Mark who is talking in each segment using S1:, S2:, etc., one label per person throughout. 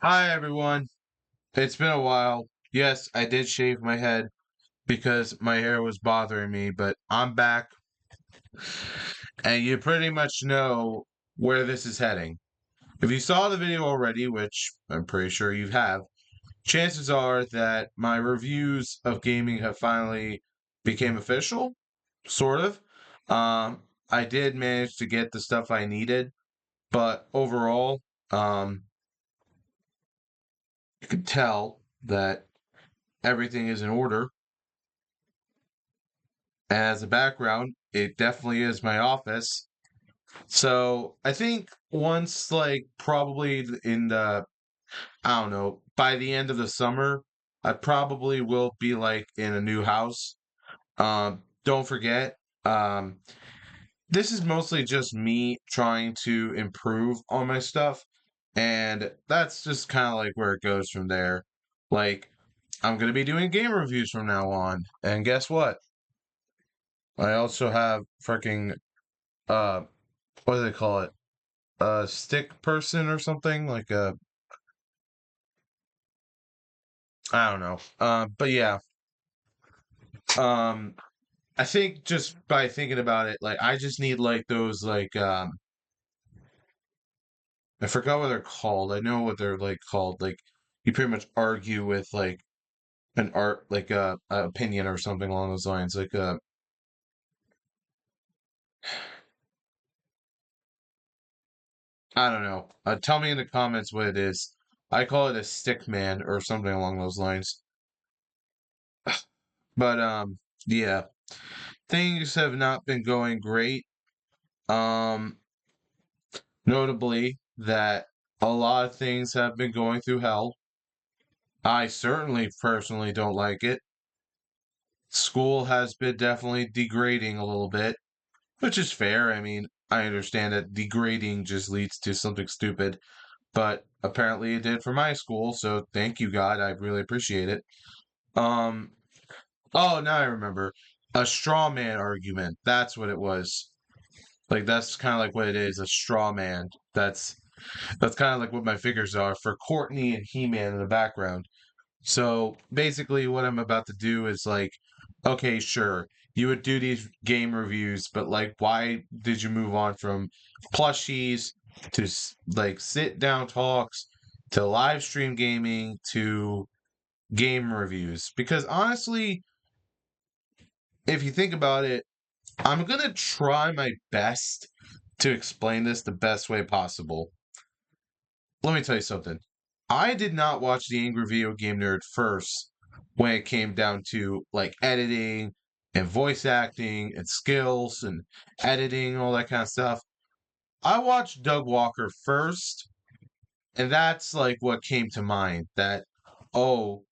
S1: Hi everyone. It's been a while. Yes, I did shave my head because my hair was bothering me, but I'm back and you pretty much know where this is heading. If you saw the video already, which I'm pretty sure you have, chances are that my reviews of gaming have finally became official, sort of. I did manage to get the stuff I needed, but overall, um, you could tell that everything is in order. As a background, it definitely is my office. So I think once, like, probably in the, I don't know, by the end of the summer, I probably will be like in a new house. Don't forget, um, this is mostly just me trying to improve on my stuff. And that's just kind of like where it goes from there. Like, I'm going to be doing game reviews from now on. And guess what? I also have freaking uh what do they call it? A stick person or something like a I don't know. But yeah, um, I think just by thinking about it, like I just need like those I forgot what they're called. I know what they're like called. Like you pretty much argue with like an art like a opinion or something along those lines. Like I don't know. Tell me in the comments what it is. I call it a stick man or something along those lines. But yeah, things have not been going great. Um, Notably that a lot of things have been going through hell. I certainly personally don't like it. School has been definitely degrading a little bit, which is fair. I mean, I understand that degrading just leads to something stupid, but apparently it did for my school, so thank you, God. I really appreciate it. Um, oh, now I remember. A straw man argument. That's what it was. Like that's kind of like what it is, a straw man. That's kind of like what my figures are for Courtney and He-Man in the background. So basically, what I'm about to do is like, okay, sure, you would do these game reviews, but like, why did you move on from plushies to like sit down talks to live stream gaming to game reviews? Because honestly, if you think about it, I'm gonna try my best to explain this the best way possible. Let me tell you something. I did not watch The Angry Video Game Nerd first when it came down to like editing and voice acting and skills and editing and all that kind of stuff. I watched Doug Walker first, and that's like what came to mind that, oh,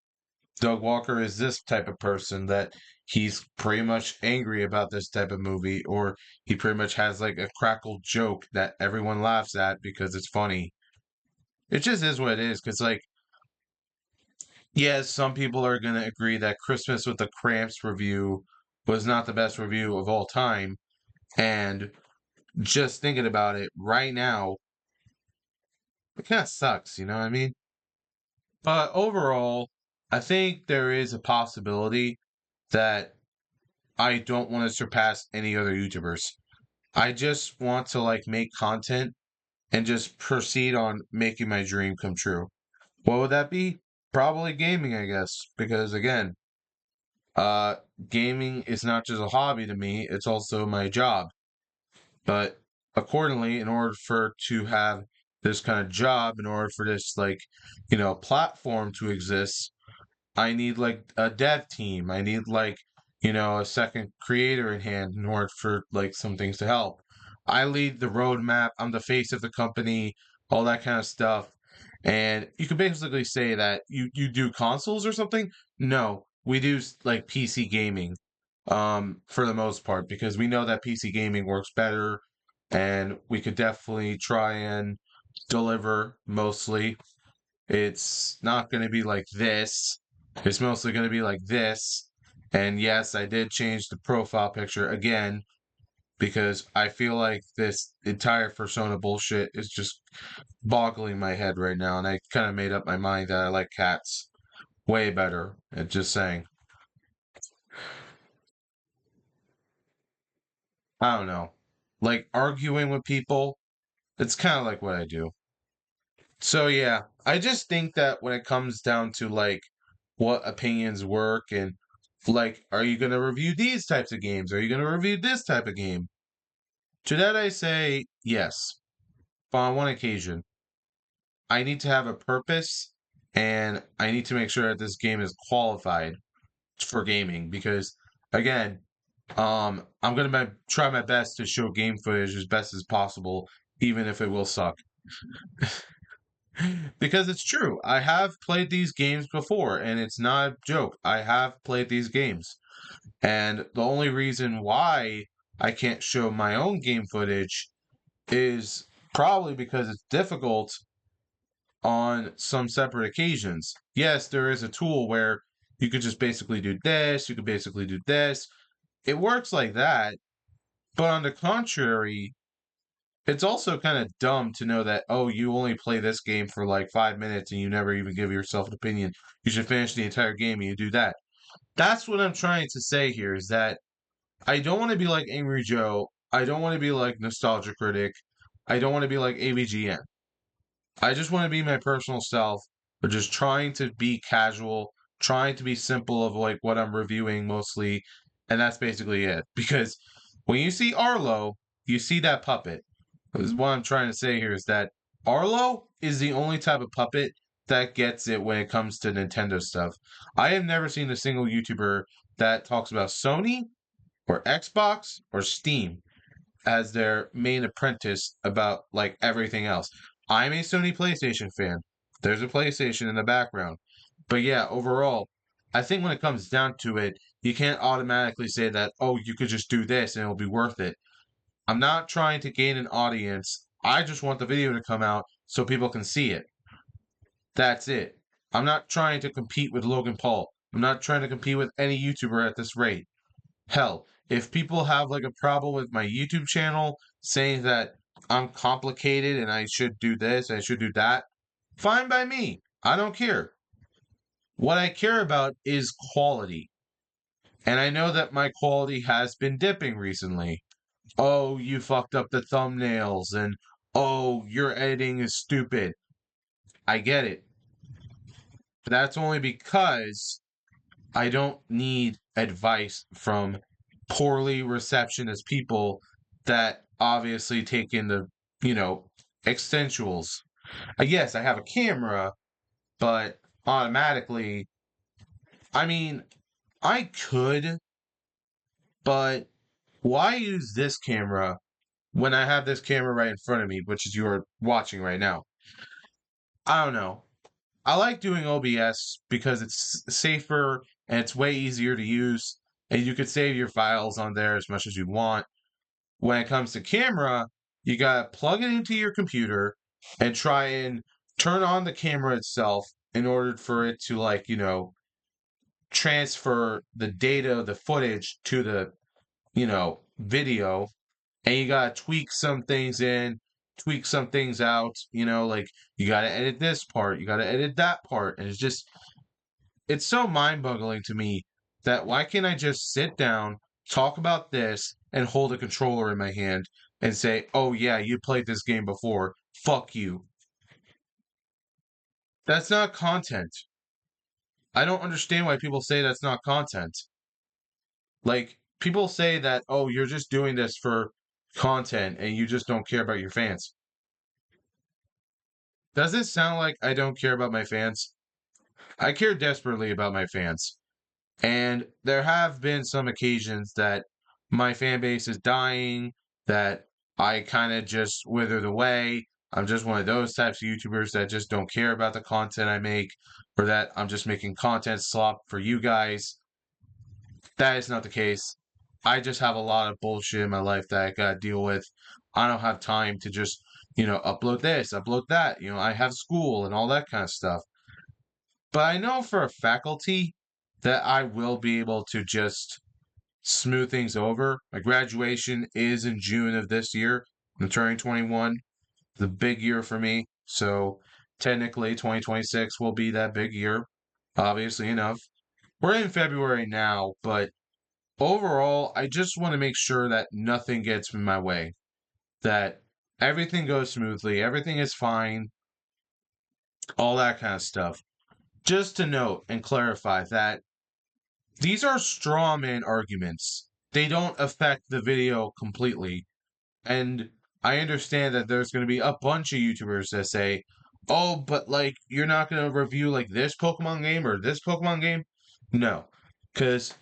S1: Doug Walker is this type of person that he's pretty much angry about this type of movie, or he pretty much has like a crackle joke that everyone laughs at because it's funny. It just is what it is. Because, like, yes, some people are going to agree that Christmas with the Cramps review was not the best review of all time. And just thinking about it right now, it kind of sucks, you know what I mean? But overall, I think there is a possibility that I don't want to surpass any other YouTubers. I just want to like make content and just proceed on making my dream come true. What would that be? Probably gaming, I guess, because again, Uh, gaming is not just a hobby to me, it's also my job. But accordingly, in order for to have this kind of job, in order for this like, platform to exist, I need like a dev team. I need like, a second creator in hand in order for like some things to help. I lead the roadmap, I'm the face of the company, all that kind of stuff. And you could basically say that you do consoles or something. No, we do like PC gaming, for the most part, because we know that PC gaming works better, and we could definitely try and deliver mostly. It's not going to be like this. It's mostly going to be like this. And yes, I did change the profile picture again because I feel like this entire persona bullshit is just boggling my head right now, and I kind of made up my mind that I like cats way better. And just saying, I don't know, like arguing with people. It's kind of like what I do. So yeah, I just think that when it comes down to like what opinions work and like, are you going to review these types of games? Are you going to review this type of game? To that I say yes, but on one occasion, I need to have a purpose and I need to make sure that this game is qualified for gaming because again, I'm gonna try my best to show game footage as best as possible, even if it will suck. Because it's true. I have played these games before, and it's not a joke. I have played these games. And the only reason why I can't show my own game footage is probably because it's difficult on some separate occasions. Yes, there is a tool where you could just basically do this, you could basically do this. It works like that. But on the contrary, it's also kind of dumb to know that, oh, you only play this game for like 5 minutes and you never even give yourself an opinion. You should finish the entire game and you do that. That's what I'm trying to say here is that I don't want to be like Angry Joe. I don't want to be like Nostalgia Critic. I don't want to be like AVGN. I just want to be my personal self, but just trying to be casual, trying to be simple of like what I'm reviewing mostly, and that's basically it. Because when you see Arlo, you see that puppet. This is what I'm trying to say here is that Arlo is the only type of puppet that gets it when it comes to Nintendo stuff. I have never seen a single YouTuber that talks about Sony or Xbox or Steam as their main apprentice about like everything else. I'm a Sony PlayStation fan. There's a PlayStation in the background. But yeah, overall, I think when it comes down to it, you can't automatically say that, oh, you could just do this and it'll be worth it. I'm not trying to gain an audience. I just want the video to come out so people can see it. That's it. I'm not trying to compete with Logan Paul. I'm not trying to compete with any YouTuber at this rate. Hell, if people have like a problem with my YouTube channel saying that I'm complicated and I should do this, I should do that, fine by me. I don't care. What I care about is quality. And I know that my quality has been dipping recently. Oh, you fucked up the thumbnails and oh, your editing is stupid. I get it. But that's only because I don't need advice from poorly receptionist people that obviously take in the, you know, extensuals. Yes, I have a camera, but automatically, I mean, I could, but why use this camera when I have this camera right in front of me, which is you're watching right now? I don't know. I like doing OBS because it's safer and it's way easier to use, and you could save your files on there as much as you want. When it comes to camera, you gotta plug it into your computer and try and turn on the camera itself in order for it to like, transfer the data, the footage to the, video. And you gotta tweak some things in, tweak some things out, like you gotta edit this part, you gotta edit that part. And it's so mind-boggling to me that why can't I just sit down, talk about this, and hold a controller in my hand and say, "Oh yeah, you played this game before. Fuck you." That's not content. I don't understand why people say that's not content. Like people say that, "Oh, you're just doing this for content and you just don't care about your fans." Does it sound like I don't care about my fans? I care desperately about my fans. And there have been some occasions that my fan base is dying, that I kind of just withered away. I'm just one of those types of YouTubers that just don't care about the content I make, or that I'm just making content slop for you guys. That is not the case. I just have a lot of bullshit in my life that I gotta deal with. I don't have time to just, upload this, upload that. I have school and all that kind of stuff. But I know for a faculty that I will be able to just smooth things over. My graduation is in June of this year. I'm turning 21. The big year for me. So technically 2026 will be that big year, obviously enough. We're in February now, but overall, I just want to make sure that nothing gets in my way, that everything goes smoothly, everything is fine, all that kind of stuff. Just to note and clarify that these are straw man arguments. They don't affect the video completely. And I understand that there's going to be a bunch of YouTubers that say, oh, but like, you're not going to review like this Pokemon game or this Pokemon game? No. Because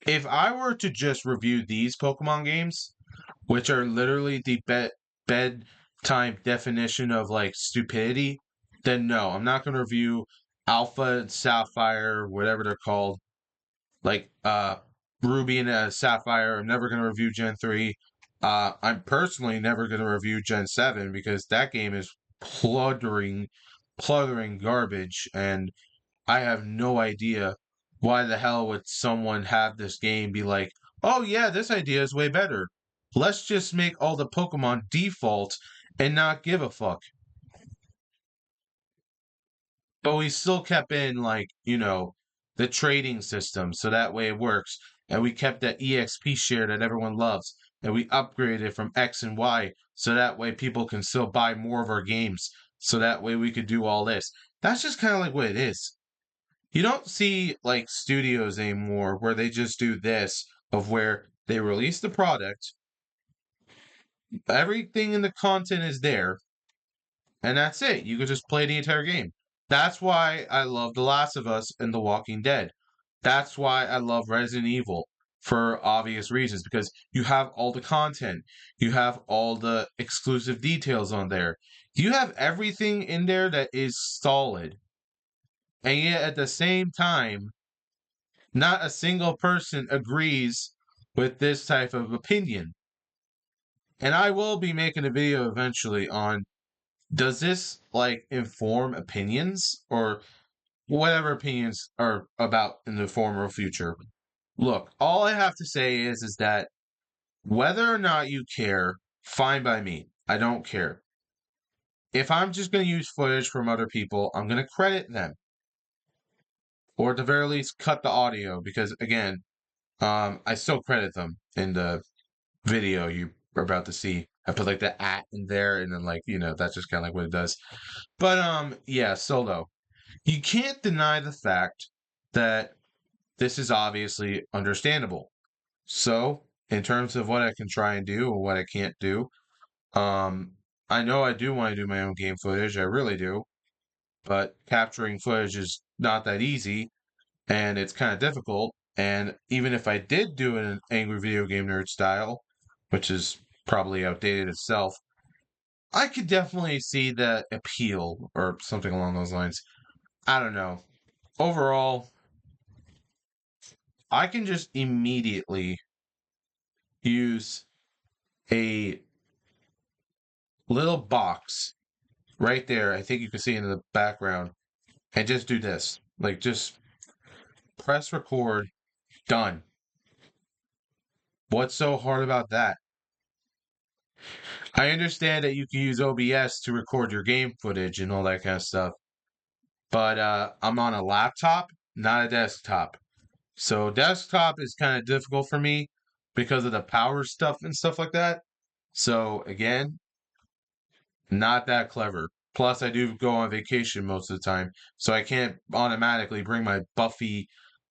S1: if I were to just review these Pokemon games, which are literally the bedtime definition of like stupidity, then no, I'm not going to review Alpha and Sapphire, whatever they're called, like Ruby and Sapphire. I'm never going to review Gen 3. I'm personally never going to review Gen 7 because that game is pluttering garbage, and I have no idea why the hell would someone have this game be like, oh yeah, this idea is way better. Let's just make all the Pokemon default and not give a fuck. But we still kept in like, the trading system so that way it works. And we kept that EXP share that everyone loves. And we upgraded from X and Y so that way people can still buy more of our games. So that way we could do all this. That's just kind of like what it is. You don't see like studios anymore where they just do this of where they release the product, everything in the content is there, and that's it. You could just play the entire game. That's why I love The Last of Us and The Walking Dead. That's why I love Resident Evil for obvious reasons because you have all the content, you have all the exclusive details on there, you have everything in there that is solid, and yet at the same time, not a single person agrees with this type of opinion. And I will be making a video eventually on does this like inform opinions or whatever opinions are about in the former future. Look, all I have to say is that whether or not you care, fine by me. I don't care. If I'm just going to use footage from other people, I'm going to credit them. Or at the very least, cut the audio because, again, I still credit them in the video you are about to see. I put like the at in there, and then like that's just kind of like what it does. But yeah, Solo. You can't deny the fact that this is obviously understandable. So, in terms of what I can try and do or what I can't do, um, I know I do want to do my own game footage. I really do, but capturing footage is not that easy, and it's kind of difficult. And even if I did do it in an angry video game nerd style, which is probably outdated itself, I could definitely see the appeal or something along those lines. I don't know. Overall, I can just immediately use a little box right there. I think you can see in the background and just do this. Like, just press record, done. What's so hard about that? I understand that you can use OBS to record your game footage and all that kind of stuff, but I'm on a laptop, not a desktop. So desktop is kind of difficult for me because of the power stuff and stuff like that. So again, not that clever. Plus, I do go on vacation most of the time, so I can't automatically bring my Buffy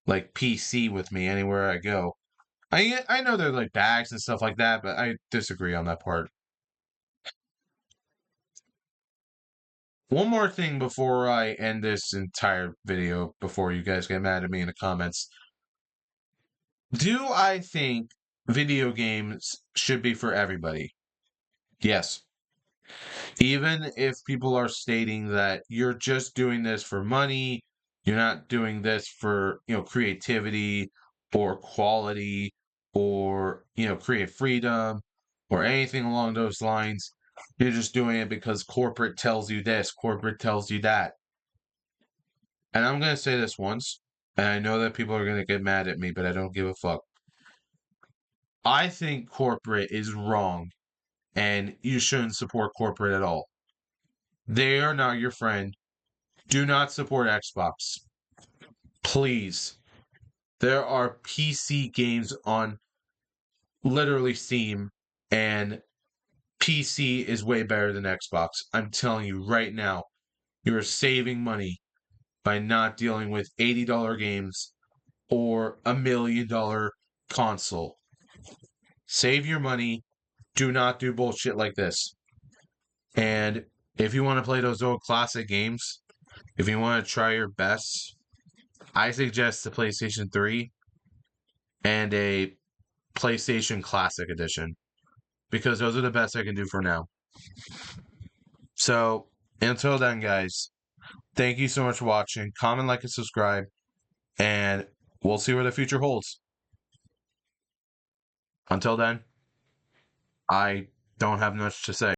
S1: like PC with me anywhere I go. I know there's like bags and stuff like that, but I disagree on that part. One more thing before I end this entire video, before you guys get mad at me in the comments. Do I think video games should be for everybody? Yes. Even if people are stating that you're just doing this for money, you're not doing this for, creativity or quality or, creative freedom or anything along those lines. You're just doing it because corporate tells you this, corporate tells you that. And I'm going to say this once, and I know that people are going to get mad at me, but I don't give a fuck. I think corporate is wrong and you shouldn't support corporate at all. They are not your friend. Do not support Xbox. Please. There are PC games on literally Steam, and PC is way better than Xbox. I'm telling you right now, you're saving money by not dealing with $80 games or $1 million console. Save your money. Do not do bullshit like this. And if you want to play those old classic games, if you want to try your best, I suggest the PlayStation 3 and a PlayStation Classic Edition because those are the best I can do for now. So, until then, guys, thank you so much for watching. Comment, like, and subscribe, and we'll see where the future holds. Until then, I don't have much to say.